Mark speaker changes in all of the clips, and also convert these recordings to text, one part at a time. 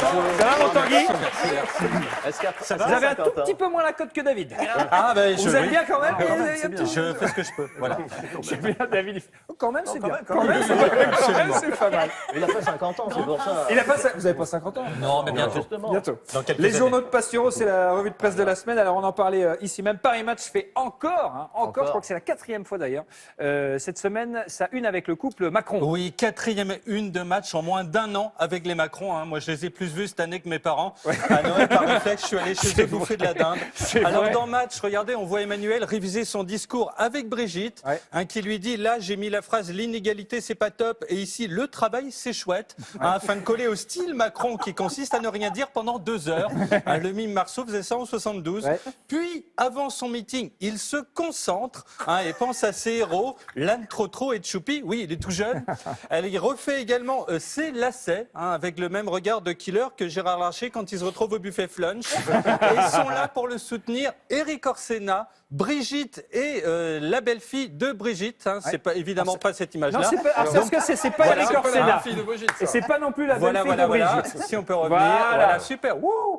Speaker 1: Ça va, mon Tanguy?
Speaker 2: Est-ce qu'après,
Speaker 1: Vous avez un tout petit peu moins la cote que David. Vous êtes bien quand même?
Speaker 3: Je fais ce que je peux. Voilà.
Speaker 1: C'est bien, David. Il fait, oh, quand même, c'est bien.
Speaker 2: quand même,
Speaker 1: C'est pas mal.
Speaker 2: il a pas 50 ans, c'est pour ça.
Speaker 1: Il a pas, vous avez pas 50 ans?
Speaker 3: Non, mais bientôt.
Speaker 2: Justement.
Speaker 1: Bientôt.
Speaker 3: Dans quelques
Speaker 1: Les
Speaker 3: années.
Speaker 1: journaux de Pasturo, c'est la revue de presse de la semaine. Alors, on en parlait ici même. Paris Match fait encore, je crois que c'est la 4e fois d'ailleurs, cette semaine, sa une avec le couple Macron.
Speaker 3: Oui, 4e une de match en moins d'1 an avec les Macron. Moi, je les ai plus vus cette année que mes parents. À Noël, par réflexe, je suis allé chez eux bouffer de la dinde. Alors, dans Match, regardez, on voit Emmanuel réviser son discours avec Brigitte, qui lui dit, là, j'ai mis la phrase, l'inégalité, c'est pas top, et ici, le travail, c'est chouette, afin de coller au style Macron, qui consiste à ne rien dire pendant 2 heures. Le mime Marceau faisait ça en 72. Puis, avant son meeting, il se concentre et pense à ses héros, Lannes Trotro et Tchoupi. Oui, il est tout jeune. Elle refait également ses lacets, avec le même regard de killer que Gérard Larcher quand il se retrouve au buffet Flunch. Et ils sont là pour le soutenir. Éric Orsena, Brigitte et la belle-fille de Brigitte. C'est pas, évidemment pas cette image-là.
Speaker 1: Non, c'est pas, parce que c'est pas Éric Orsena. Et c'est pas non plus la belle-fille de Brigitte.
Speaker 3: Si on peut revenir.
Speaker 1: Voilà.
Speaker 3: Super.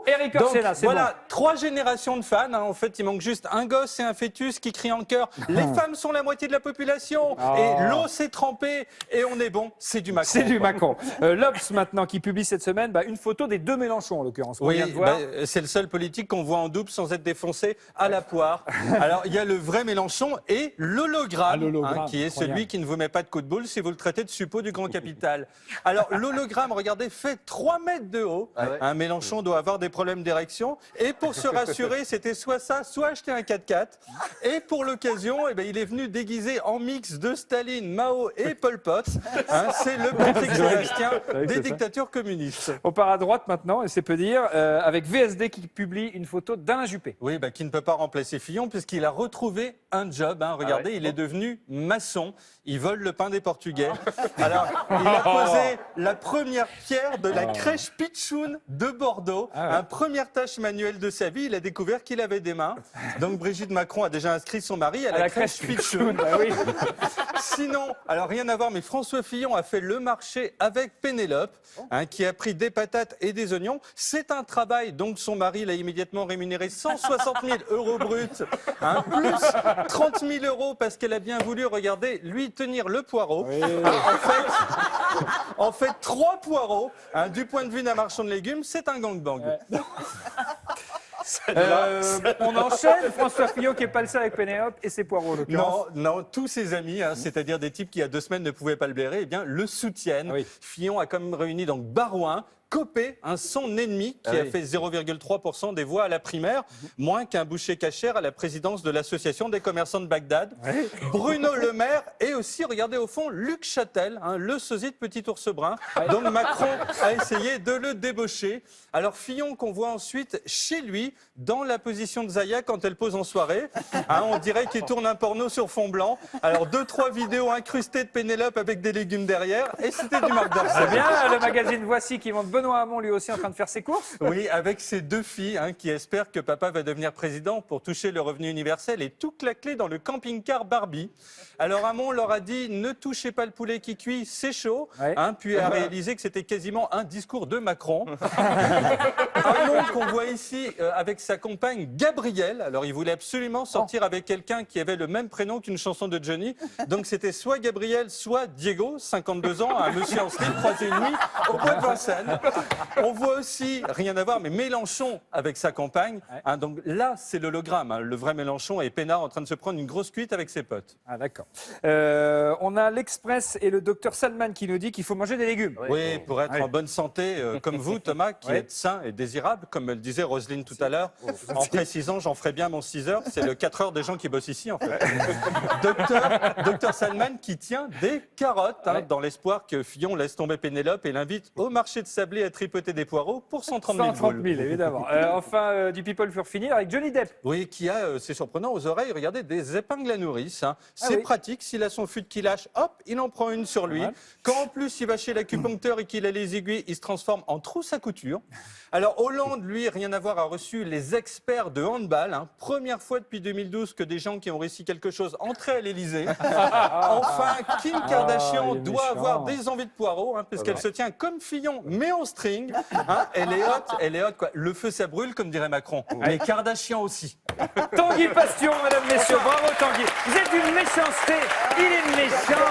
Speaker 1: Éric Orsena, c'est
Speaker 3: voilà,
Speaker 1: bon.
Speaker 3: 3 générations de fans. En fait, il manque juste un gosse et un fœtus qui crient en chœur. Les femmes sont la moitié de la population. Et l'eau s'est trempée. Et on est bon. C'est du Macron.
Speaker 1: C'est du Macron. L'Obs, maintenant, qui publie cette semaine une photo des 2 Mélenchon, en l'occurrence.
Speaker 3: Oui, c'est le seul politique qu'on voit en double sans être défoncé à la poire. Alors, il y a le vrai Mélenchon et l'hologramme, qui est celui qui ne vous met pas de coup de boule si vous le traitez de suppôt du grand capital. Alors, l'hologramme, regardez, fait 3 mètres de haut. Mélenchon doit avoir des problèmes d'érection. Et pour se rassurer, c'était soit ça, soit acheter un 4x4. Et pour l'occasion, il est venu déguisé en mix de Staline, Mao et Pol Pot. C'est le Patrick Sébastien des dictatures communistes.
Speaker 1: On part à droite maintenant, et c'est peu dire, avec VSD qui publie une photo d'Alain Juppé.
Speaker 3: Oui, qui ne peut pas remplacer Fillon puisqu'il a retrouvé un job. Regardez, il est devenu maçon. Il vole le pain des Portugais. Alors, il a posé la première pierre de la crèche Pichoun de Bordeaux. Première tâche manuelle de sa vie. Il a découvert qu'il avait des mains. Donc, Brigitte Macron a déjà inscrit son mari à la crèche Pichoun. Sinon, alors rien à voir, mais François Fillon a fait le marché avec Pénélope, qui a pris des patates et des oignons. C'est un travail, donc son mari l'a immédiatement rémunéré 160 000 € bruts, plus 30 000 € parce qu'elle a bien voulu, regardez, lui tenir le poireau. En fait, 3 poireaux, du point de vue d'un marchand de légumes, c'est un gangbang.
Speaker 1: On enchaîne, François Fillon qui n'est pas le seul avec Pénélope et ses poireaux, en l'occurrence.
Speaker 3: Non, tous ses amis, c'est-à-dire des types qui, il y a 2 semaines, ne pouvaient pas le blairer, le soutiennent. Fillon a quand même réuni donc Barouin, Copé, son ennemi, qui a fait 0,3% des voix à la primaire, moins qu'un boucher cachère à la présidence de l'association des commerçants de Bagdad. Bruno Le Maire et aussi, regardez au fond, Luc Châtel, le sosie de Petit Ours Brun. Donc Macron a essayé de le débaucher. Alors Fillon qu'on voit ensuite chez lui, dans la position de Zaya quand elle pose en soirée. On dirait qu'il tourne un porno sur fond blanc. Alors 2-3 vidéos incrustées de Pénélope avec des légumes derrière. Et c'était du Marc Dorcel.
Speaker 1: C'est bien, le magazine Voici qui montre Benoît Hamon lui aussi en train de faire ses courses.
Speaker 3: Oui, avec ses 2 filles qui espèrent que papa va devenir président pour toucher le revenu universel et tout claquer dans le camping-car Barbie. Alors Hamon leur a dit ne touchez pas le poulet qui cuit, c'est chaud. Puis a réalisé que c'était quasiment un discours de Macron. Hamon qu'on voit ici avec sa compagne Gabrielle. Alors il voulait absolument sortir avec quelqu'un qui avait le même prénom qu'une chanson de Johnny. Donc c'était soit Gabrielle, soit Diego, 52 ans, un monsieur en slip croisé une nuit au bois de Vincennes. On voit aussi, rien à voir, mais Mélenchon avec sa compagne. Donc là, c'est l'hologramme. Le vrai Mélenchon et Pénard en train de se prendre une grosse cuite avec ses potes.
Speaker 1: D'accord. On a l'Express et le docteur Salman qui nous dit qu'il faut manger des légumes.
Speaker 3: Oui, pour être en bonne santé, comme vous, Thomas, qui êtes sain et désirable, comme le disait Roselyne tout à l'heure. En précisant, j'en ferai bien mon 6 heures. C'est le 4 heures des gens qui bossent ici, en fait. Docteur Salman qui tient des carottes, dans l'espoir que Fillon laisse tomber Pénélope et l'invite au marché de Sablé à tripoter des poireaux pour 130 000
Speaker 1: 130 000, évidemment. Enfin, du people pour finir avec Johnny Depp.
Speaker 3: Oui, qui a, c'est surprenant, aux oreilles, regardez, des épingles à nourrice. C'est pratique, s'il a son fut qui lâche, hop, il en prend une sur lui. Quand en plus il va chez l'acupuncteur et qu'il a les aiguilles, il se transforme en trousse à couture. Alors Hollande, lui, rien à voir, a reçu les experts de handball. Première fois depuis 2012 que des gens qui ont réussi quelque chose entraient à l'Élysée. Enfin, Kim Kardashian doit avoir des envies de poireaux, parce qu'elle se tient comme Fillon, mais en en string. Hein, elle est haute, quoi. Le feu, ça brûle, comme dirait Macron. Les Kardashians aussi.
Speaker 1: Tanguy Pastion, mesdames, messieurs. Bravo, Tanguy. Vous êtes une méchanceté. Il est méchant.